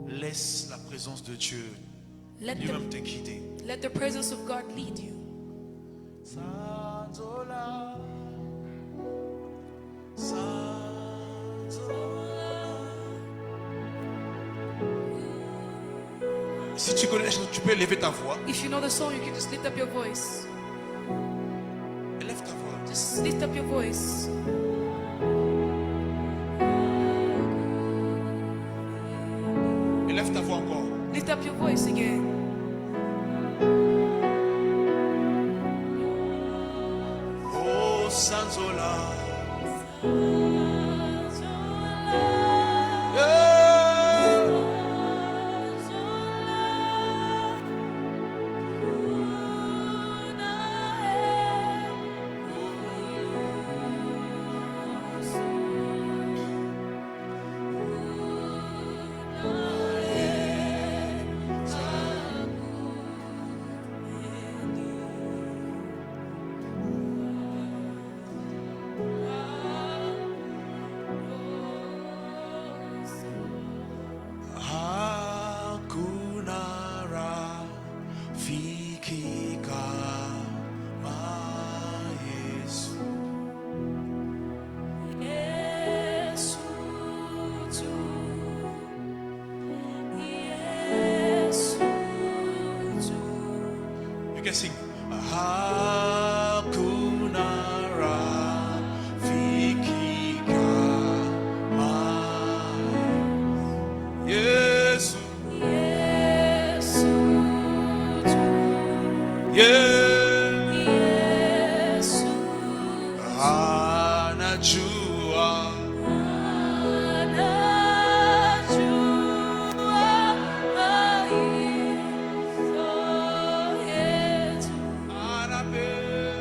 Laisse la présence de Dieu Let lui-même te guider. the presence of God lead you. Si tu connais la chanson, tu peux élever ta voix. If you know the song, you can just lift up your voice. Élève ta voix. Just lift up your voice. Élève ta voix encore. Lift up your voice again. Oh, Sanzola. Hakuna rafiki kama Yesu. You can sing. Hakuna rafiki kama Yesu. Yesu. Anajua. Anapenda.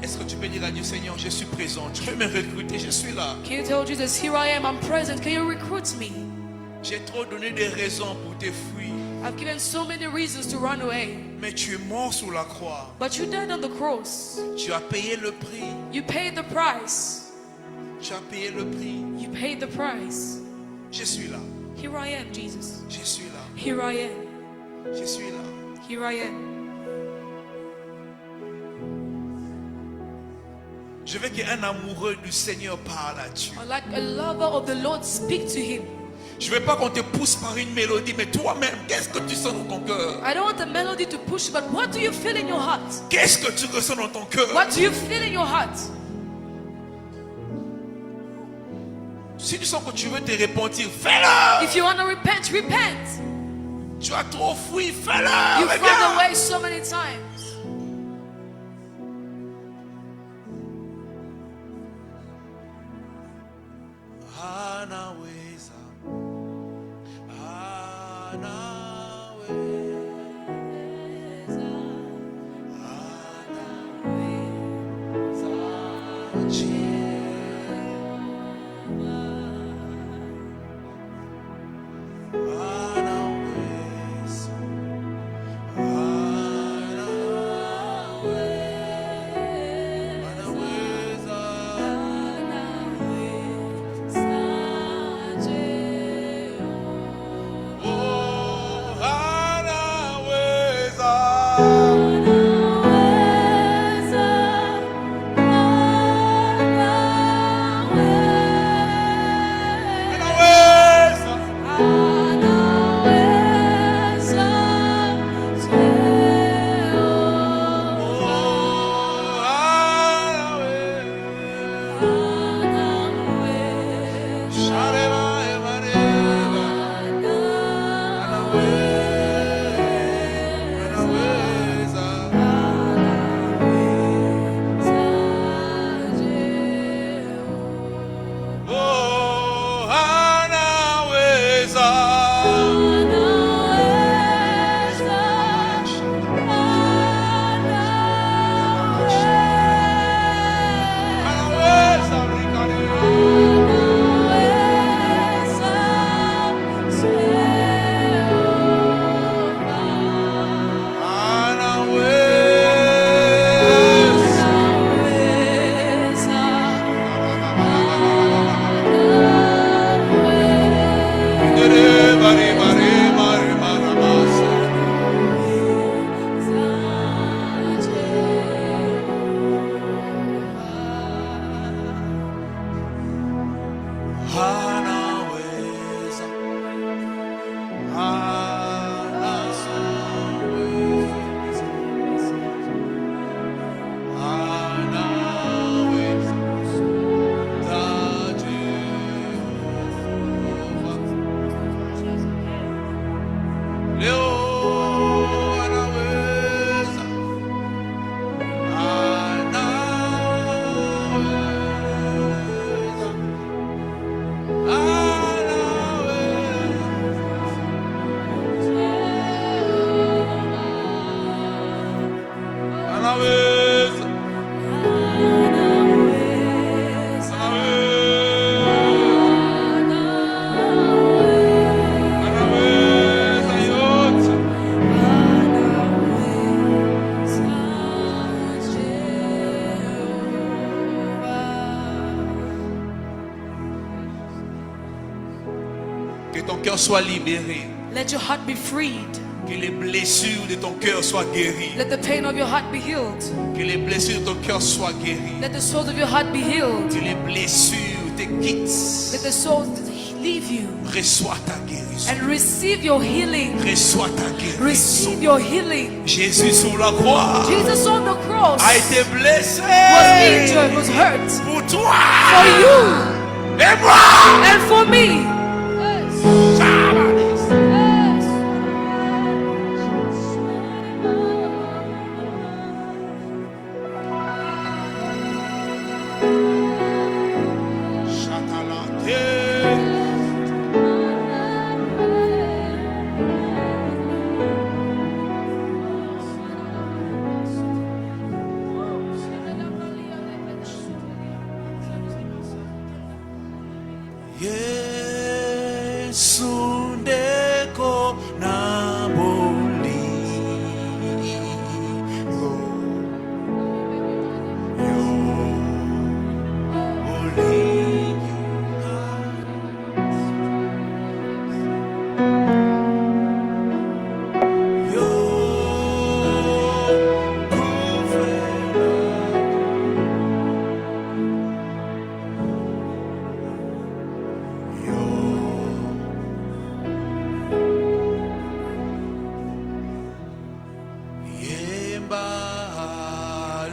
Est-ce que tu peux dire à Dieu, Seigneur, je suis présent, tu peux me recruter, je suis là. Can you tell Jesus, here I am, I'm present. Can you recruit me? J'ai trop donné des raisons pour te fuir, I've given so many reasons to run away. mais tu es mort sur la croix. But you died on the cross. Tu as payé le prix. You paid the price. Tu as payé le prix. You paid the price. Je suis là. Here I am, Jesus. Je suis là. Here I am. Je suis là. Here I am. Je veux qu'un amoureux du Seigneur parle à Dieu. I'd like a lover of the Lord speak to him. Je veux pas qu'on te pousse par une mélodie, mais toi-même, qu'est-ce que tu sens dans ton cœur? I don't want the melody to push, but what do you feel in your heart? Qu'est-ce que tu ressens dans ton cœur? What do you feel in your heart? Si tu sens que tu veux te repentir, fais-le! If you want to repent, repent. Tu as trop fui, fais-le! You've Reviens! run away so many times. Anaweza, Que ton cœur soit libéré. Let your heart be freed. Que les blessures de ton cœur soient guéries. Let the pain of your heart be healed. Que les blessures de ton cœur soient guéries. Let the soul of your heart be healed. Que les blessures te quittent. Let the soul leave you. Reçois ta guérison. And receive your healing. Reçois ta guérison. Receive your healing. Jésus sur la croix Jesus on the cross a été blessé was injured, was hurt pour toi for you et moi. and for me. Yeah.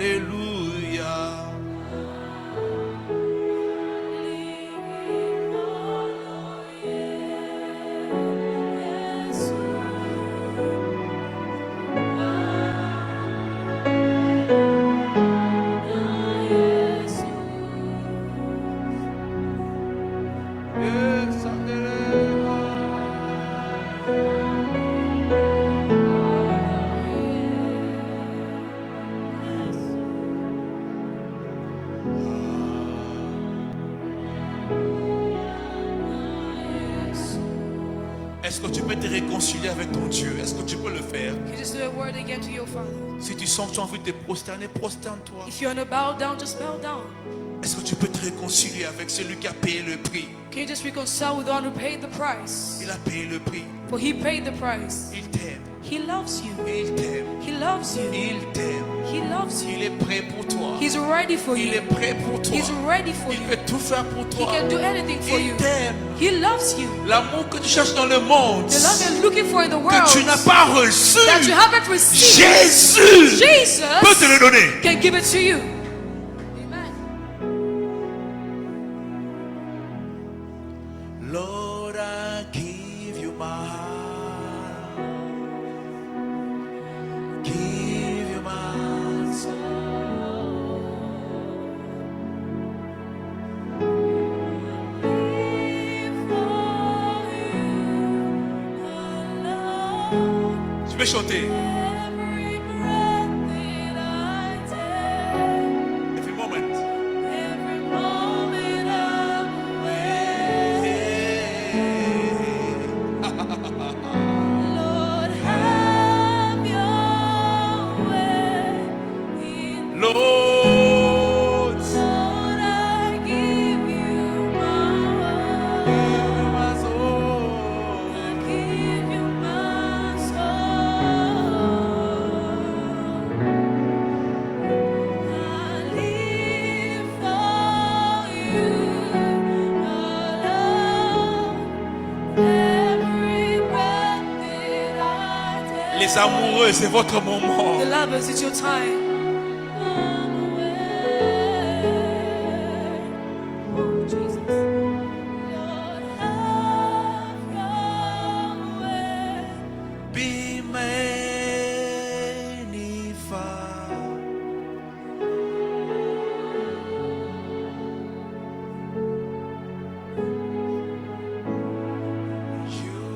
Alléluia. Yes, Alléluia. Est-ce que tu peux te réconcilier avec ton Dieu? Est-ce que tu peux le faire? Can you just do a word again to your Father? Si tu sens que tu as envie de te prosterner, prosterne-toi. If you want to bow down, just bow down. Est-ce que tu peux te réconcilier avec celui qui a payé le prix? Can you just reconcile with the one who paid the price? Il a payé le prix. For he paid the price. Il t'aime. He loves you. Il t'aime. He loves you. Il t'aime. He loves you. Il est prêt pour toi. He's ready for Il you. est prêt pour toi. He's ready for Il you. peut tout faire pour He toi. can do anything for Il you. t'aime. He loves you. L'amour que tu cherches dans le monde, The love you're looking for in the que world tu n'as pas reçu, that you haven't received, Jésus peut te Jesus le donner. can give it to you. Amen. Lord, I give you my heart. Give you my soul. Tu peux chanter. Every moment. Lord, my soul. Les amoureux, c'est votre moment. The lovers, it's your time. Oh, Jesus. Be magnified. You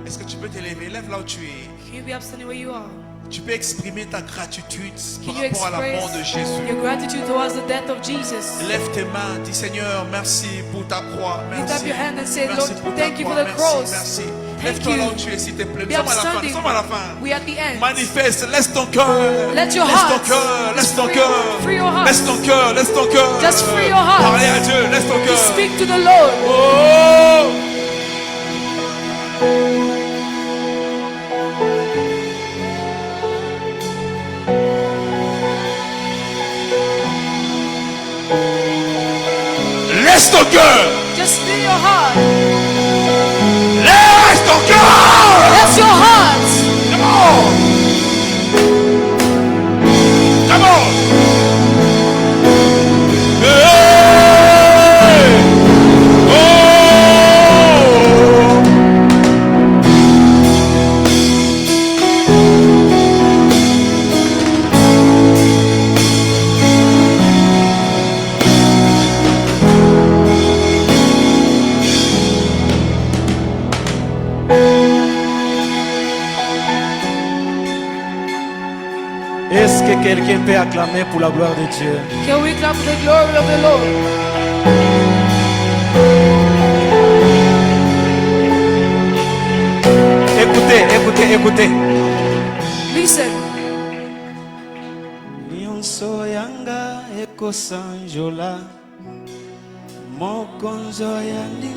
Est-ce que tu peux t'élever? Lève là où tu es. Can you be standing where you are? Tu peux exprimer ta gratitude par Can you rapport à la mort de express Jésus. your gratitude towards the death of Jesus? Lève tes mains, dis Seigneur, merci pour ta croix. Lift Merci. up your hand and say, Merci Lord, pour ta thank you croix. for the Merci, cross. merci. Thank Lève-toi là you. où tu es, s'il te plaît. Nous Be sommes à la fin. Nous upstanding. sommes à la fin. We are at the end. Manifeste, laisse ton cœur. Let your Laisse ton heart. cœur, laisse ton Free- cœur. free your heart. Laisse ton cœur, laisse ton cœur. Just free your heart. Parlez à Dieu, laisse ton To cœur. speak to the Lord. Oh! Laisse ton cœur. Just free your heart. Laisse ton cœur. That's your heart. Come on. Come on. Hey. Oh. quelqu'un peut acclamer pour la gloire de Dieu? Can we clap for the glory of the Lord? Écoutez. Listen. Nyonso yanga ekosanjola mokonzo yandi.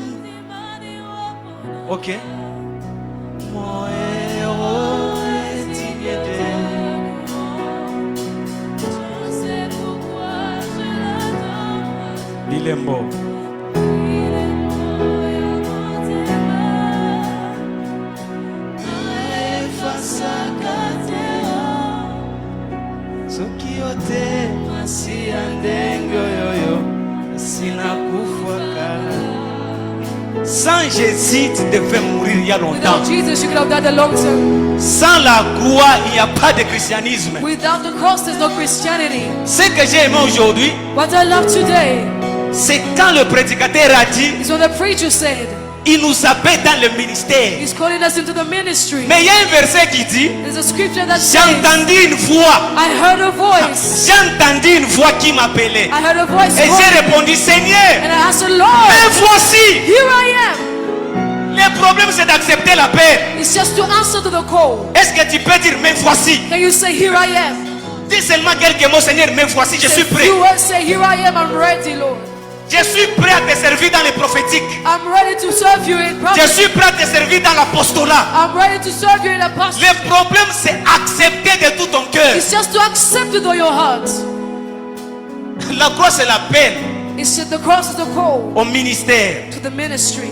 Ok. Moero etinyete. Bilembo. Sokiote masi andengo yoyo sina kufwakala. Sans Jésus, tu devais mourir il y a longtemps. Without Jesus, you could have died a long time. Sans la croix, il n'y a pas de christianisme. Without the cross, there's no Christianity. Ce que j'ai aimé aujourd'hui, What I love today c'est quand le prédicateur a dit, is when the preacher said, il nous appelle dans le ministère. he's calling us into the ministry. Mais il y a un verset qui dit, There's a scripture that j'ai says, entendu une voix. I heard a voice. J'ai entendu une voix qui m'appelait. I heard a voice Et j'ai calling. répondu, Seigneur, And I asked the Lord, mais voici. here I am. Le problème c'est d'accepter la paix. It's just to answer to the call. Est-ce que tu peux dire, mais voici? Can you say, here I am? Dis seulement quelques mots, Seigneur, mais voici, je suis If prêt. you will say, here I am, I'm ready, Lord. Je suis prêt à te servir dans les prophétiques. I'm ready to serve you in Je prophecy. suis prêt à te servir dans l'apostolat. I'm ready to serve you in apostleship. Le problème c'est accepter de tout ton cœur. It's just to accept with all your heart. La croix c'est l'appel It's just the cross is the call au ministère. to the ministry.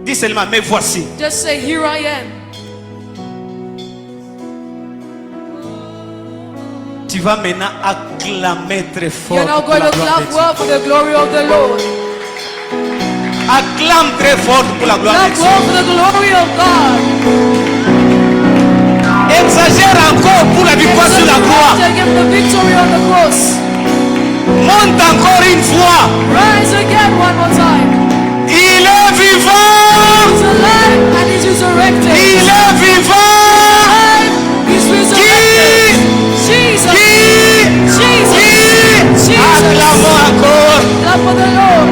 Dis seulement, mais voici. Just say, here I am. Tu vas maintenant acclamer très fort. You're now pour going la to gloire de clap Dieu. well for the glory of the Lord. Acclame très fort pour la gloire Clap de Dieu. well for the glory of God. Exagère encore pour la victoire sur la croix. To give the victory on the cross. Monte encore une fois. Rise again one more time. Il est vivant. He's alive and he's resurrected. Il est vivant. Alive, he's resurrected. Jesus. Jesus. Acclamons encore. Clap for the Lord.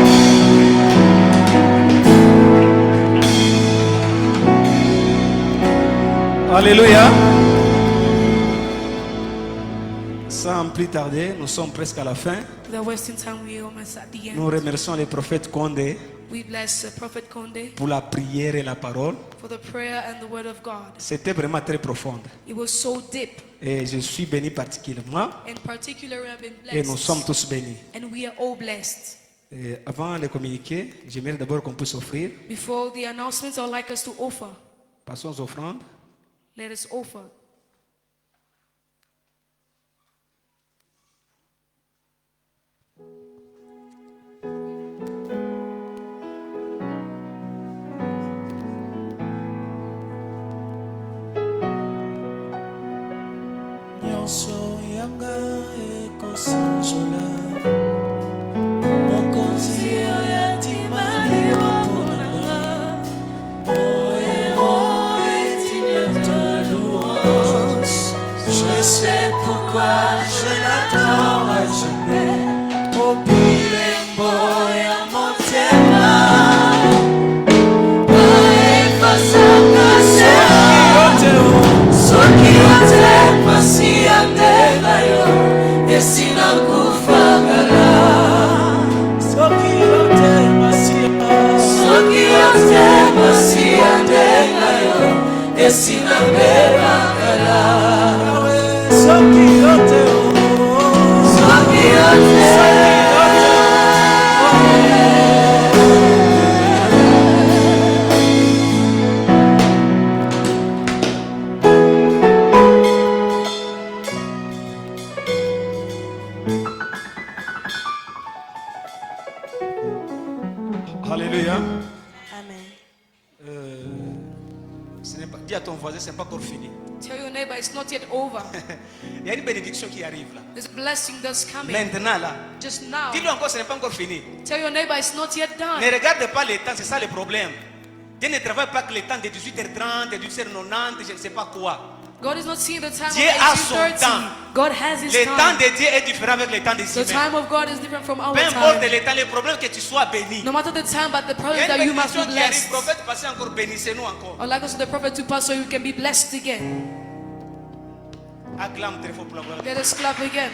Alléluia. Sans plus tarder, nous sommes presque à la fin. Without wasting time, we're almost at the Nous end. remercions le prophète Condé We bless Prophet Konde pour la prière et la parole. for the prayer and the word of God. C'était vraiment très profond. It was so deep. Et je suis béni particulièrement. In particular, I've been Et nous sommes blessed. tous bénis. And we are all blessed. Et avant de communiquer, j'aimerais d'abord qu'on puisse offrir. Before the announcements, I'd like us to offer. Passons aux offrandes. Let us offer. Nyonso yanga ekosanjola mokonzi oyo atimali waponanga moero etinyata louange. Je sais pourquoi je l'adore à jamais au bilembo ya motema baefasaka soki yote pasi ya ndenga yo esina kufagala. Soki yote pasi ya ndenga yo esina bebakala. Soki yote Alléluia. Amen. Dis à ton voisin, ce n'est pas encore fini. Tell your neighbor it's not yet over. Il y a une bénédiction qui arrive là. There's a blessing that's coming. Maintenant là. Just now. Dis-lui encore, ce n'est pas encore fini. Tell your neighbor it's not yet done. Ne regarde pas le temps, c'est ça le problème. Dieu ne travaille pas que le temps de 18h30, de 18h90, je ne sais pas quoi. God is not seeing the time Dieu of a son 1830. temps. God has His Le temps time. de Dieu est différent avec le temps des The humains. time of God is different from our Peu importe time. le temps, le problème que tu sois béni. No matter the time, but the Il problem y a that une you must be bénédiction qui arrive, blessed. prophète, passez encore, bénissez-nous encore. I'd like us to the prophet to pass so you can be blessed again. Acclame très fort pour la gloire. Let us clap again.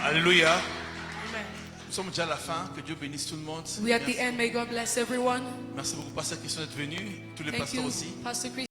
Alléluia. Amen. Nous sommes déjà à la fin. Que Dieu bénisse tout le monde. We at the end. May God bless everyone. Merci beaucoup, Pasteur Christian, d'être venu. Tous les Thank pasteurs you, aussi. Pastor Chris.